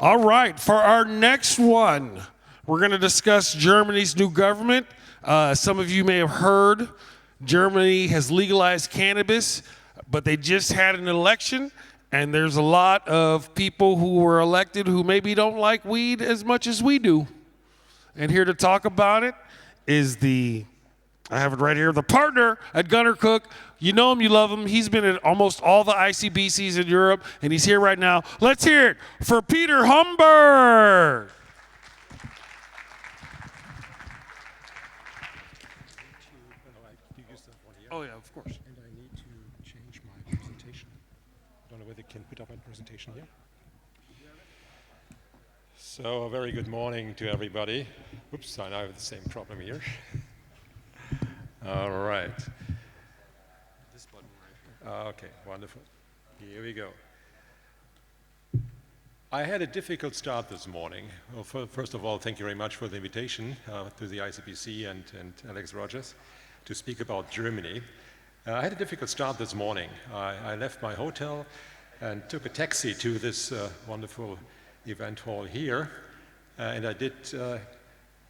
All right, for our next one, we're going to discuss Germany's new government. Some of you may have heard Germany has legalized cannabis, but they just had an election, and there's a lot of people who were elected who maybe don't like weed as much as we do. And here to talk about it is I have it right here, the partner at Gunnar Cook. You know him, you love him. He's been at almost all the ICBCs in Europe, and he's here right now. Let's hear it for Peter Humberg. Oh, yeah, of course. And I need to change my presentation. I don't know whether I can put up my presentation here. So, a very good morning to everybody. Oops, I now have the same problem here. All right. This button right here. Okay, wonderful. Here we go. I had a difficult start this morning. Well, first of all, thank you very much for the invitation to the ICBC and Alex Rogers to speak about Germany. I had a difficult start this morning. I left my hotel and took a taxi to this wonderful event hall here, and I did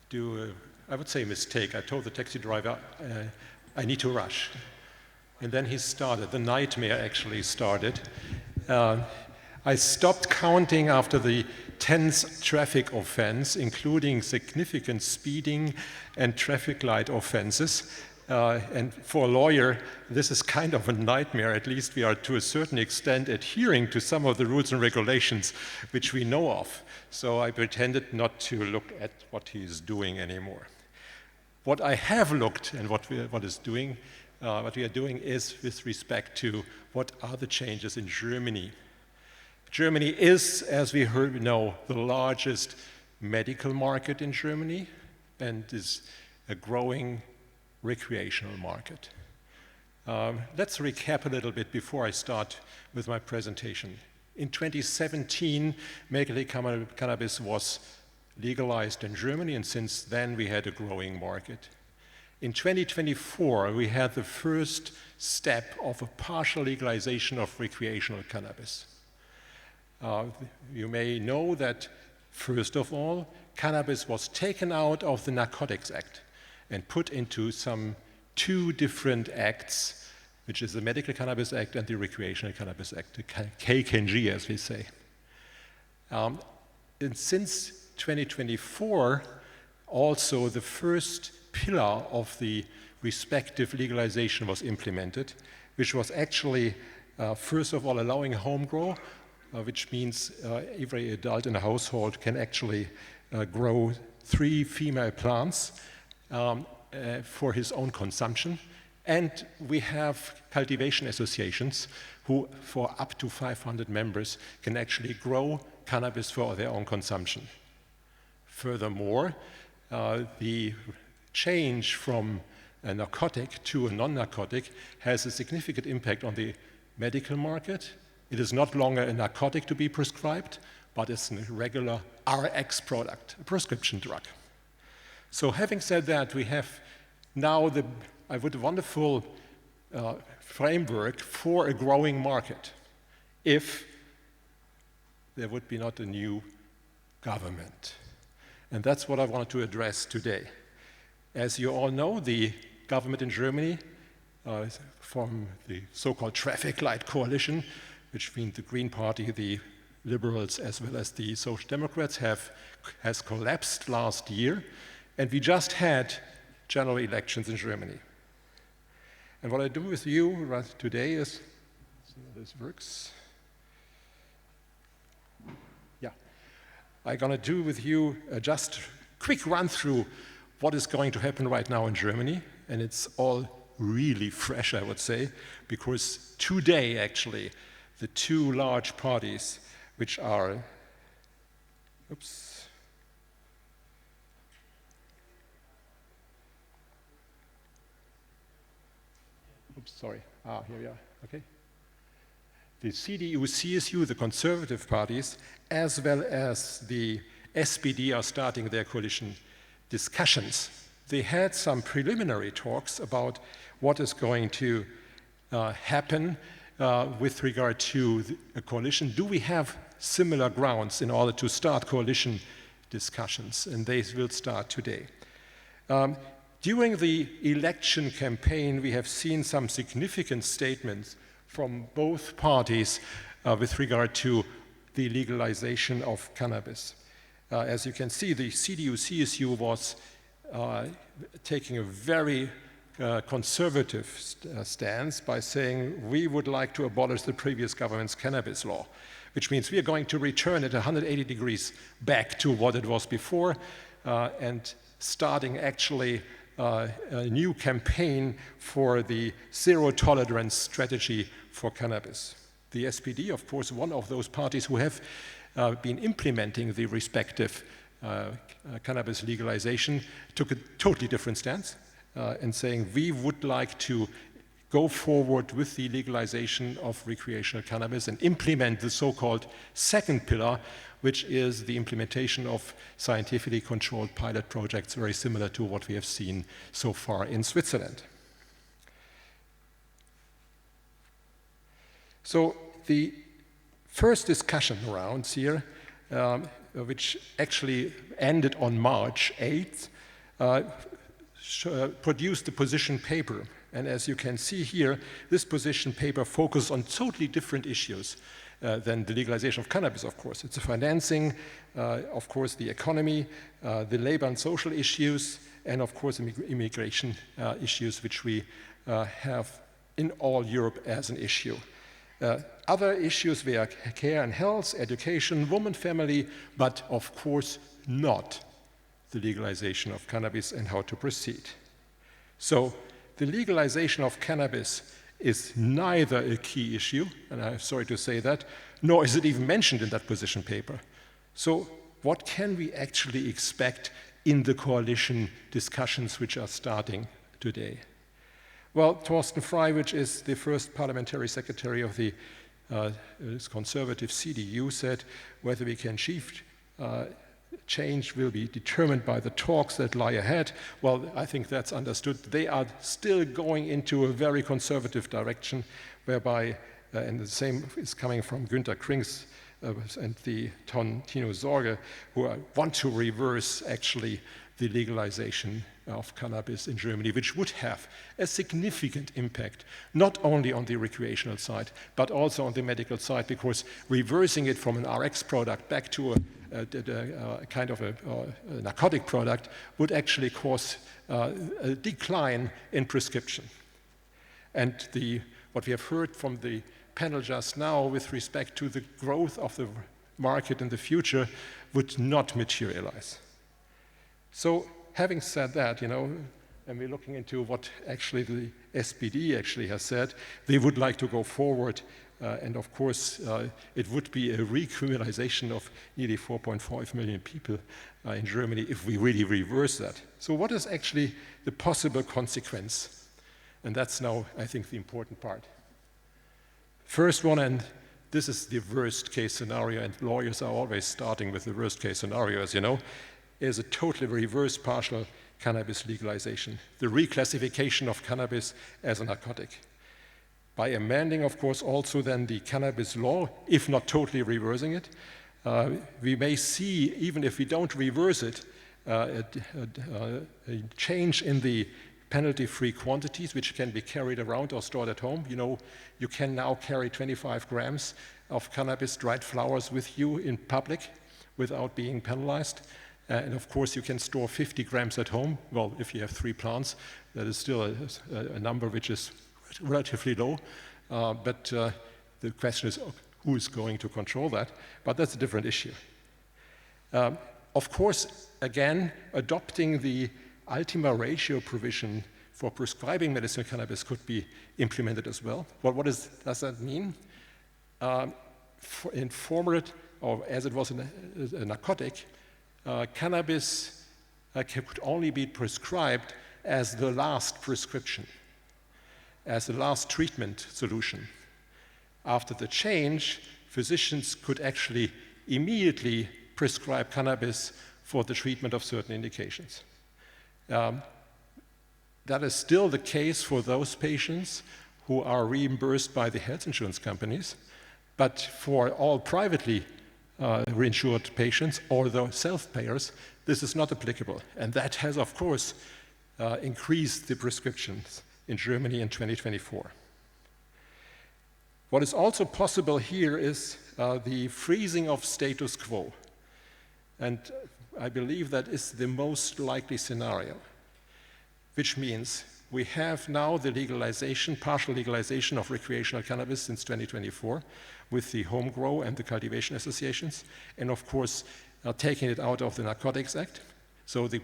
do I would say a mistake. I told the taxi driver, I need to rush. And then he started, the nightmare actually started. I stopped counting after the 10th traffic offense, including significant speeding and traffic light offenses. And for a lawyer, this is kind of a nightmare. At least we are to a certain extent adhering to some of the rules and regulations which we know of. So I pretended not to look at what he's doing anymore. What I have looked and what we are doing is with respect to what are the changes in Germany. Germany is, as we know, the largest medical market in Germany and is a growing recreational market. Let's recap a little bit before I start with my presentation. In 2017, medical cannabis was legalized in Germany, and since then we had a growing market. In 2024, we had the first step of a partial legalization of recreational cannabis. You may know that, first of all, cannabis was taken out of the Narcotics Act and put into two different acts, which is the Medical Cannabis Act and the Recreational Cannabis Act, the KCNG, as we say. And since 2024, also the first pillar of the respective legalization was implemented, which was actually, first of all, allowing home grow, which means every adult in a household can actually grow 3 female plants for his own consumption. And we have cultivation associations who, for up to 500 members, can actually grow cannabis for their own consumption. Furthermore, the change from a narcotic to a non-narcotic has a significant impact on the medical market. It is not longer a narcotic to be prescribed, but it's a regular RX product, a prescription drug. So having said that, we have now a wonderful framework for a growing market if there would be not a new government. And that's what I wanted to address today. As you all know, the government in Germany, from the so-called traffic light coalition, which means the Green Party, the Liberals, as well as the Social Democrats, has collapsed last year. And we just had general elections in Germany. And what I do with you right today is, let's see how this works. Yeah, I'm going to do with you just a quick run through what is going to happen right now in Germany. And it's all really fresh, I would say, because today, actually, the 2 large parties, which are, sorry. Here we are. Okay. The CDU, CSU, the conservative parties, as well as the SPD are starting their coalition discussions. They had some preliminary talks about what is going to happen with regard to a coalition. Do we have similar grounds in order to start coalition discussions? And they will start today. During the election campaign, we have seen some significant statements from both parties with regard to the legalization of cannabis. As you can see, the CDU-CSU was taking a very conservative stance by saying we would like to abolish the previous government's cannabis law, which means we are going to return it 180 degrees back to what it was before and starting actually a new campaign for the zero tolerance strategy for cannabis. The SPD, of course, one of those parties who have been implementing the respective cannabis legalization, took a totally different stance and saying we would like to go forward with the legalization of recreational cannabis and implement the so-called second pillar, which is the implementation of scientifically controlled pilot projects, very similar to what we have seen so far in Switzerland. So the first discussion rounds here, which actually ended on March 8th, produced a position paper. And as you can see here, this position paper focused on totally different issues than the legalization of cannabis, of course. It's the financing, of course, the economy, the labor and social issues, and of course, immigration issues, which we have in all Europe as an issue. Other issues were care and health, education, woman, family, but of course not the legalization of cannabis and how to proceed. So the legalization of cannabis is neither a key issue, and I'm sorry to say that, nor is it even mentioned in that position paper. So what can we actually expect in the coalition discussions which are starting today? Well, Thorsten Frey, which is the first parliamentary secretary of the conservative CDU, said whether we can achieve change will be determined by the talks that lie ahead. Well, I think that's understood. They are still going into a very conservative direction, whereby, and the same is coming from Günter Krings and the Tino Sorge, who want to reverse actually the legalization of cannabis in Germany, which would have a significant impact, not only on the recreational side, but also on the medical side, because reversing it from an RX product back to a kind of a narcotic product would actually cause a decline in prescription. And what we have heard from the panel just now with respect to the growth of the market in the future would not materialize. So having said that, and we're looking into what actually the SPD actually has said, they would like to go forward, and of course it would be a recriminalization of nearly 4.5 million people in Germany if we really reverse that. So what is actually the possible consequence? And that's now, I think, the important part. First one, and this is the worst case scenario, and lawyers are always starting with the worst case scenario, as you know, is a totally reverse partial cannabis legalization, the reclassification of cannabis as a narcotic. By amending, of course, also then the cannabis law, if not totally reversing it, we may see, even if we don't reverse it, a change in the penalty-free quantities which can be carried around or stored at home. You can now carry 25 grams of cannabis dried flowers with you in public without being penalized. And of course, you can store 50 grams at home. Well, if you have 3 plants, that is still a number which is relatively low. But the question is, who is going to control that? But that's a different issue. Of course, again, adopting the ultima ratio provision for prescribing medicinal cannabis could be implemented as well. Well, what does that mean? In former, or as it was a narcotic, cannabis could only be prescribed as the last prescription, as the last treatment solution. After the change, physicians could actually immediately prescribe cannabis for the treatment of certain indications. That is still the case for those patients who are reimbursed by the health insurance companies, but for all privately reinsured patients or the self-payers, this is not applicable. And that has, of course, increased the prescriptions in Germany in 2024. What is also possible here is the freezing of status quo. And I believe that is the most likely scenario, which means we have now the legalization, partial legalization of recreational cannabis since 2024 with the home grow and the cultivation associations, and of course, taking it out of the Narcotics Act. So the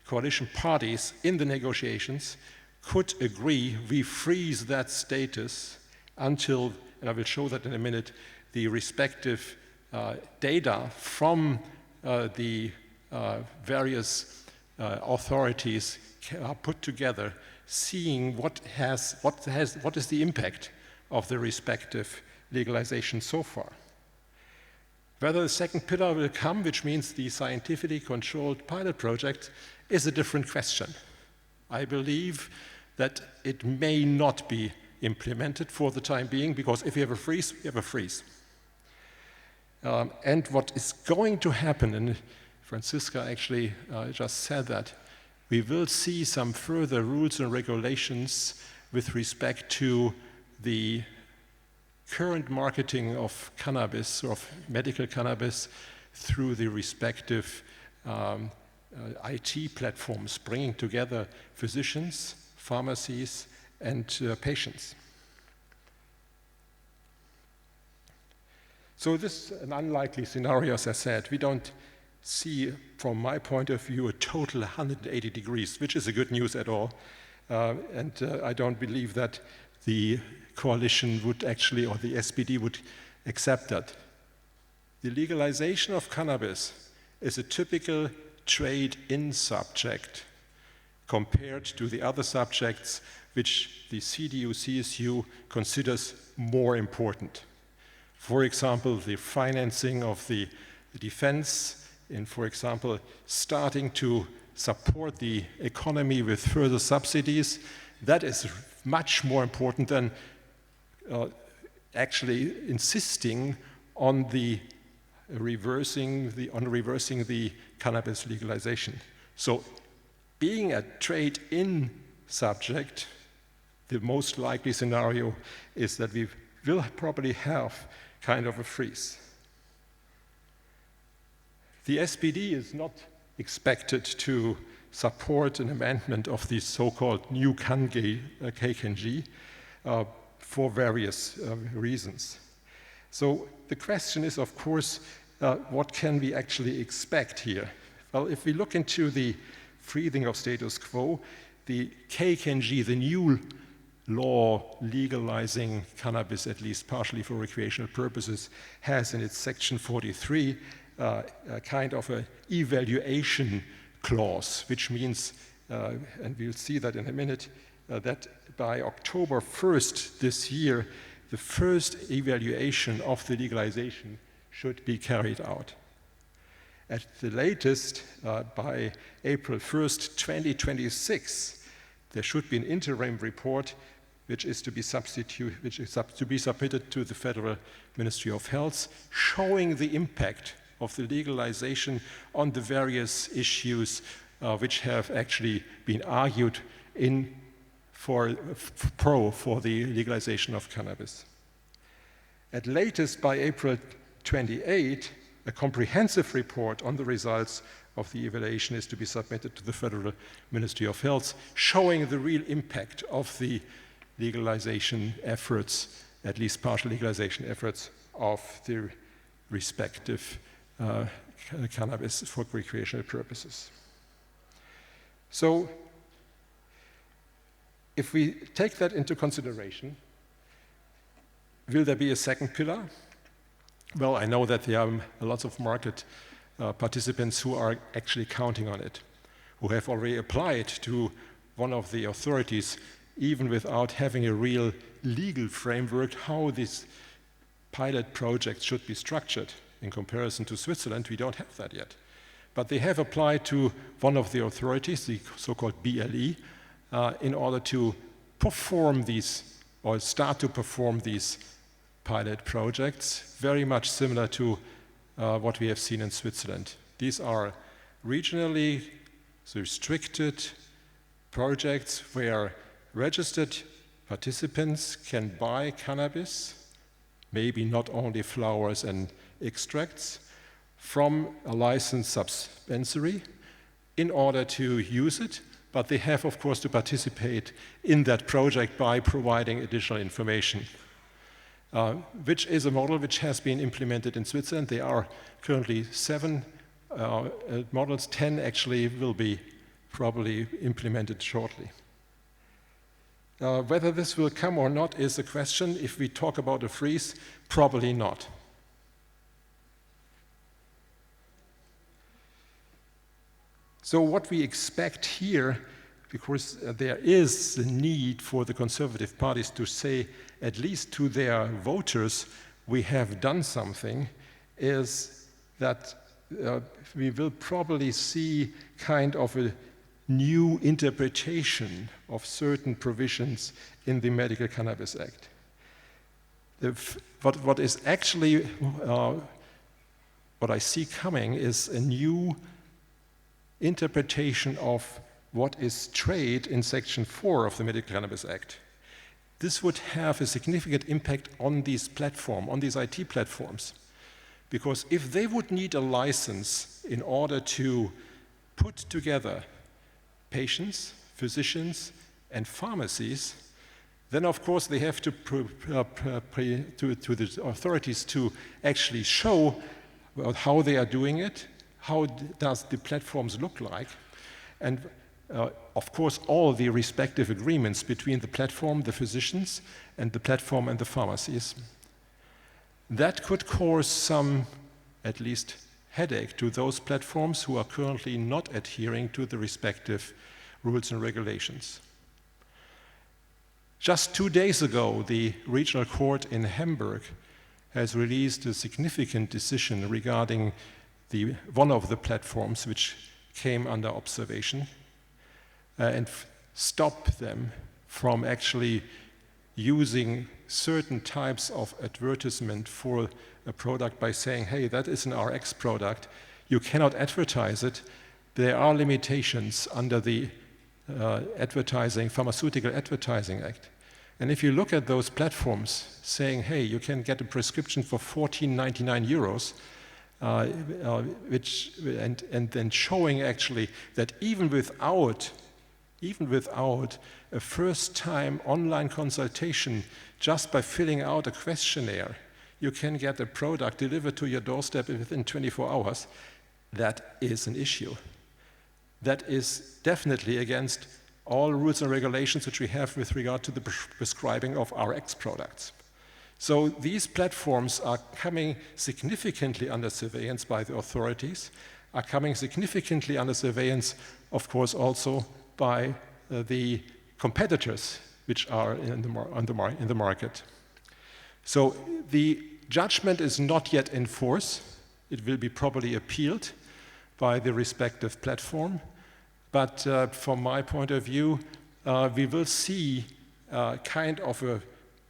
coalition parties in the negotiations could agree we freeze that status until, and I will show that in a minute, the respective data from the various authorities are put together, seeing what is the impact of the respective legalization so far. Whether the second pillar will come, which means the scientifically controlled pilot project, is a different question. I believe that it may not be implemented for the time being, because if you have a freeze, you have a freeze. And what is going to happen, and Franziska actually just said that, we will see some further rules and regulations with respect to the current marketing of cannabis, or of medical cannabis, through the respective IT platforms, bringing together physicians, pharmacies, and patients. So this is an unlikely scenario, as I said. We don't see, from my point of view, a total 180 degrees, which is a good news at all. And I don't believe that the coalition would actually, or the SPD would accept that. The legalization of cannabis is a typical trade-in subject compared to the other subjects which the CDU-CSU considers more important. For example, the financing of the defense, and for example, starting to support the economy with further subsidies. That is much more important than actually insisting on reversing the cannabis legalization. So being a trade-in subject, the most likely scenario is that we will probably have kind of a freeze. The SPD is not expected to support an amendment of the so-called new KKG for various reasons. So the question is, of course, what can we actually expect here? Well, if we look into the freezing of status quo, the KKG, the new law legalizing cannabis, at least partially for recreational purposes, has in its section 43 a kind of an evaluation clause, which means, and we'll see that in a minute, that by October 1st this year, the first evaluation of the legalization should be carried out. At the latest, by April 1st, 2026, there should be an interim report which is to be submitted to the Federal Ministry of Health, showing the impact of the legalization on the various issues which have actually been argued for the legalization of cannabis. At latest, by April 28, a comprehensive report on the results of the evaluation is to be submitted to the Federal Ministry of Health, showing the real impact of the legalization efforts, at least partial legalization efforts, of the respective cannabis for recreational purposes. So, if we take that into consideration, will there be a second pillar? Well, I know that there are lots of market participants who are actually counting on it, who have already applied to one of the authorities, even without having a real legal framework, how this pilot project should be structured. In comparison to Switzerland, we don't have that yet. But they have applied to one of the authorities, the so-called BLE, in order to perform these or start to perform these pilot projects, very much similar to what we have seen in Switzerland. These are regionally restricted projects where registered participants can buy cannabis, maybe not only flowers and extracts, from a licensed dispensary in order to use it, but they have, of course, to participate in that project by providing additional information, which is a model which has been implemented in Switzerland. There are currently 7 models, 10 actually will be probably implemented shortly. Whether this will come or not is a question. If we talk about a freeze, probably not. So what we expect here, because there is the need for the conservative parties to say, at least to their voters, we have done something, is that we will probably see kind of a new interpretation of certain provisions in the Medical Cannabis Act. What is actually, what I see coming is a new interpretation of what is trade in Section 4 of the Medical Cannabis Act. This would have a significant impact on these platforms, on these IT platforms. Because if they would need a license in order to put together patients, physicians, and pharmacies, then of course they have to the authorities to actually show how they are doing it, how does the platforms look like, and of course all the respective agreements between the platform, the physicians, and the platform and the pharmacies. That could cause some, at least, headache to those platforms who are currently not adhering to the respective rules and regulations. Just 2 days ago, the regional court in Hamburg has released a significant decision regarding one of the platforms which came under observation and stopped them from actually using certain types of advertisement for a product by saying, hey, that is an RX product, you cannot advertise it. There are limitations under the Pharmaceutical Advertising Act. And if you look at those platforms saying, hey, you can get a prescription for 14.99 euros, and then showing actually that even without a first-time online consultation, just by filling out a questionnaire, you can get a product delivered to your doorstep within 24 hours, that is an issue. That is definitely against all rules and regulations which we have with regard to the prescribing of RX products. So these platforms are coming significantly under surveillance by the authorities, are coming significantly under surveillance, of course, also by the competitors which are in the market. So the judgment is not yet in force. It will be probably appealed by the respective platform. But from my point of view, we will see kind of a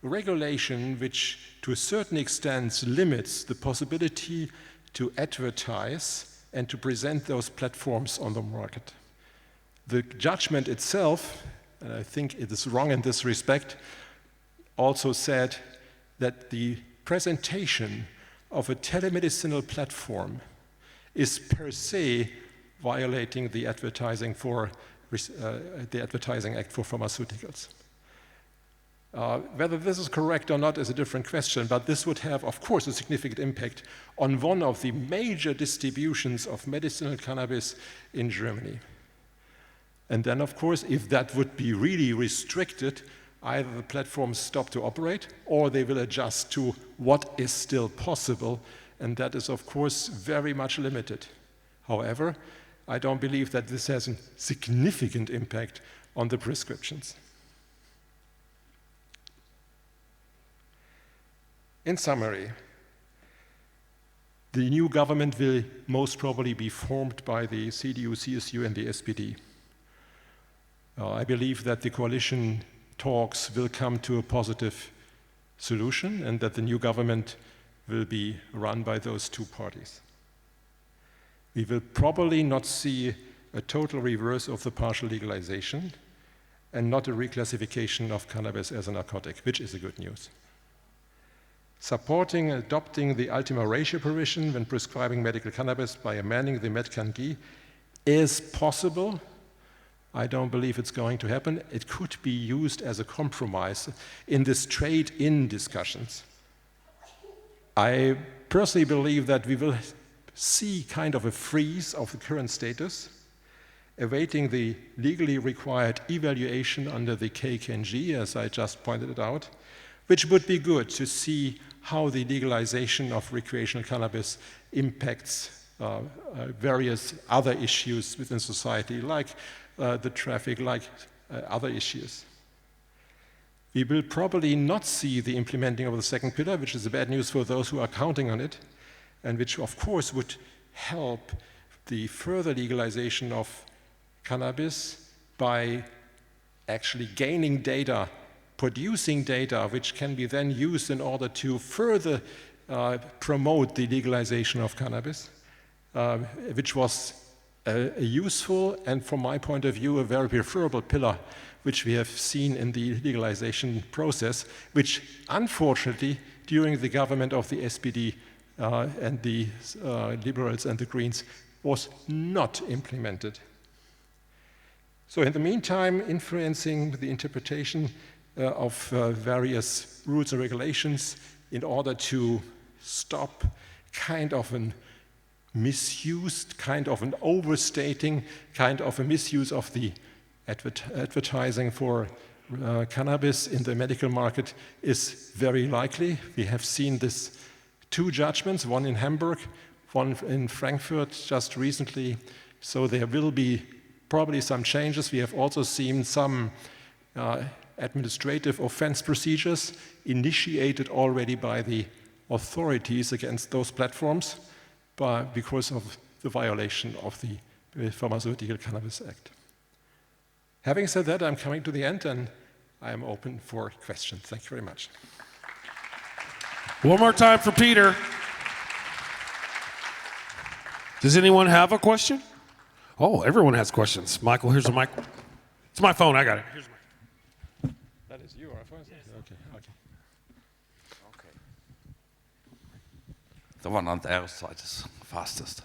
regulation which to a certain extent limits the possibility to advertise and to present those platforms on the market. The judgment itself, and I think it is wrong in this respect, also said that the presentation of a telemedicinal platform is per se violating the Advertising Act for pharmaceuticals. Whether this is correct or not is a different question, but this would have, of course, a significant impact on one of the major distributions of medicinal cannabis in Germany. And then, of course, if that would be really restricted, either the platforms stop to operate or they will adjust to what is still possible, and that is, of course, very much limited. However, I don't believe that this has a significant impact on the prescriptions. In summary, the new government will most probably be formed by the CDU, CSU, and the SPD. I believe that the coalition talks will come to a positive solution and that the new government will be run by those two parties. We will probably not see a total reverse of the partial legalization and not a reclassification of cannabis as a narcotic, which is a good news. Supporting and adopting the ultima ratio provision when prescribing medical cannabis by amending the Med-Can-G is possible. I don't believe it's going to happen. It could be used as a compromise in this trade-in discussions. I personally believe that we will see kind of a freeze of the current status, awaiting the legally required evaluation under the KCNG, as I just pointed it out, which would be good to see how the legalization of recreational cannabis impacts various other issues within society, like the traffic, like other issues. We will probably not see the implementing of the second pillar, which is bad news for those who are counting on it, and which of course would help the further legalization of cannabis by actually gaining data, producing data, which can be then used in order to further promote the legalization of cannabis, which was a useful and, from my point of view, a very preferable pillar which we have seen in the legalization process, which unfortunately during the government of the SPD and the Liberals and the Greens was not implemented. So in the meantime, influencing the interpretation of various rules and regulations in order to stop kind of an misused, kind of an overstating, kind of a misuse of the advertising for cannabis in the medical market is very likely. We have seen this two judgments, one in Hamburg, one in Frankfurt just recently. So there will be probably some changes. We have also seen some administrative offense procedures initiated already by the authorities against those platforms because of the violation of the Pharmaceutical Cannabis Act. Having said that, I'm coming to the end and I am open for questions. Thank you very much. One more time for Peter. Does anyone have a question? Oh, everyone has questions. Michael, here's a mic. It's my phone, I got it. Here's my. That is you, or yes. Okay. The one on the other side is fastest.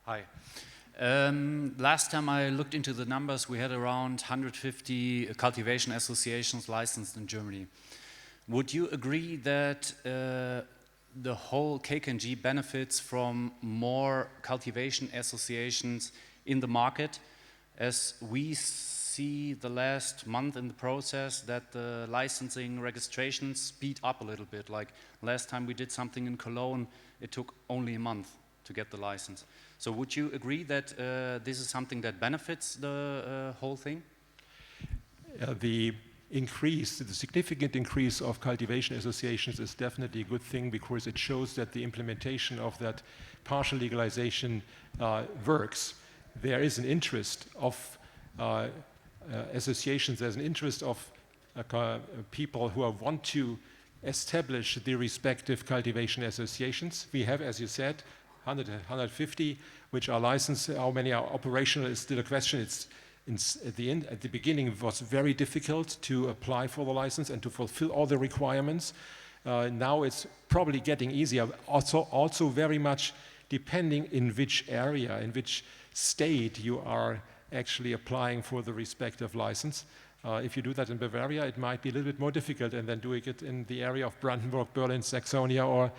Hi. Last time I looked into the numbers, we had around 150 cultivation associations licensed in Germany. Would you agree that the whole KCNG benefits from more cultivation associations in the market, as we see the last month in the process that the licensing registrations speed up a little bit? Like last time we did something in Cologne, it took only a month to get the license. So would you agree that this is something that benefits the whole thing? The significant increase of cultivation associations is definitely a good thing because it shows that the implementation of that partial legalization works. There is an interest of associations, there's an interest of people who want to establish the respective cultivation associations. We have, as you said, 150 which are licensed. How many are operational is still a question. At the beginning, it was very difficult to apply for the license and to fulfill all the requirements. Now it's probably getting easier. Also very much depending in which area, in which state you are actually applying for the respective license. If you do that in Bavaria, it might be a little bit more difficult than doing it in the area of Brandenburg, Berlin, Saxony, or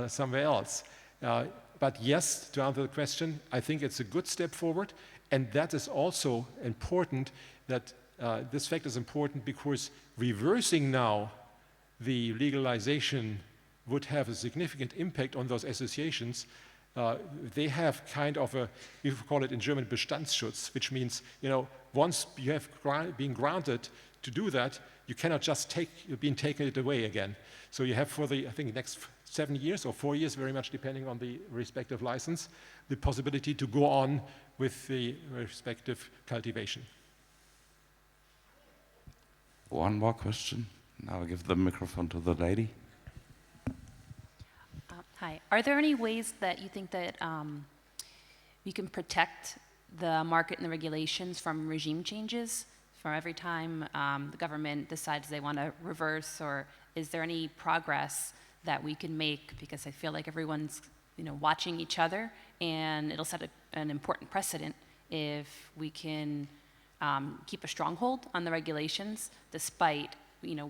somewhere else. But yes, to answer the question, I think it's a good step forward. And that is also important, that this fact is important because reversing now the legalization would have a significant impact on those associations. They have kind of we call it in German Bestandsschutz, which means, once you have been granted to do that, you cannot just taken it away again. So you have for the, I think, next 7 years or 4 years, very much depending on the respective license, the possibility to go on with the respective cultivation. One more question. Now I give the microphone to the lady. Hi. Are there any ways that you think that we can protect the market and the regulations from regime changes? For every time the government decides they want to reverse, or is there any progress that we can make? Because I feel like everyone's, watching each other, and it'll set an important precedent if we can keep a stronghold on the regulations, despite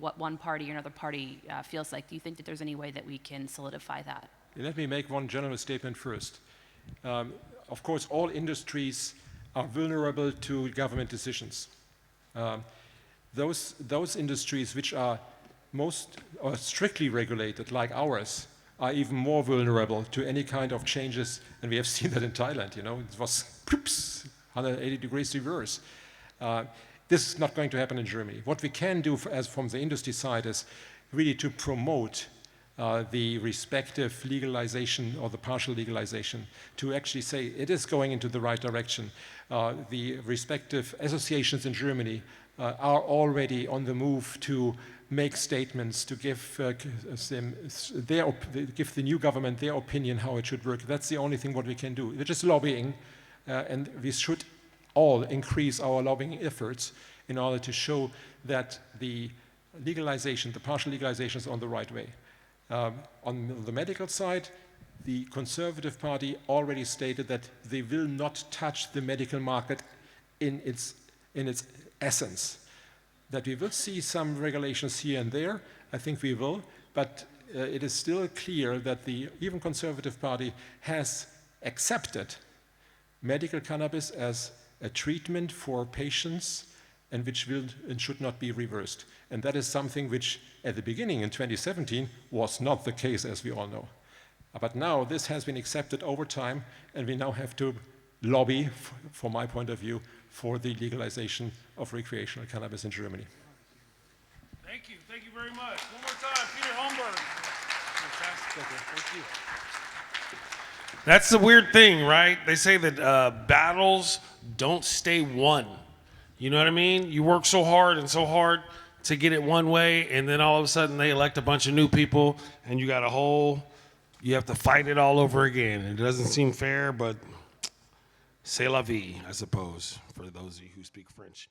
what one party or another party feels like. Do you think that there's any way that we can solidify that? Let me make one general statement first. Of course, all industries are vulnerable to government decisions. Those industries which are most or strictly regulated, like ours, are even more vulnerable to any kind of changes, and we have seen that in Thailand. It was 180 degrees reverse. This is not going to happen in Germany. What we can do as from the industry side is really to promote the respective legalization or the partial legalization, to actually say it is going into the right direction. The respective associations in Germany are already on the move to make statements, to give the new government their opinion how it should work. That's the only thing what we can do. We're just lobbying, and we should all increase our lobbying efforts in order to show that the legalization, the partial legalization, is on the right way. On the medical side, the Conservative Party already stated that they will not touch the medical market in its essence. That we will see some regulations here and there, I think we will, but it is still clear that the even Conservative Party has accepted medical cannabis as a treatment for patients and which will and should not be reversed. And that is something which at the beginning in 2017 was not the case, as we all know. But now this has been accepted over time, and we now have to lobby, from my point of view, for the legalization of recreational cannabis in Germany. Thank you very much. One more time, Peter Holmberg. Fantastic, thank you. That's the weird thing, right? They say that battles don't stay won. You know what I mean? You work so hard to get it one way, and then all of a sudden they elect a bunch of new people, and you have to fight it all over again. It doesn't seem fair, but c'est la vie, I suppose, for those of you who speak French.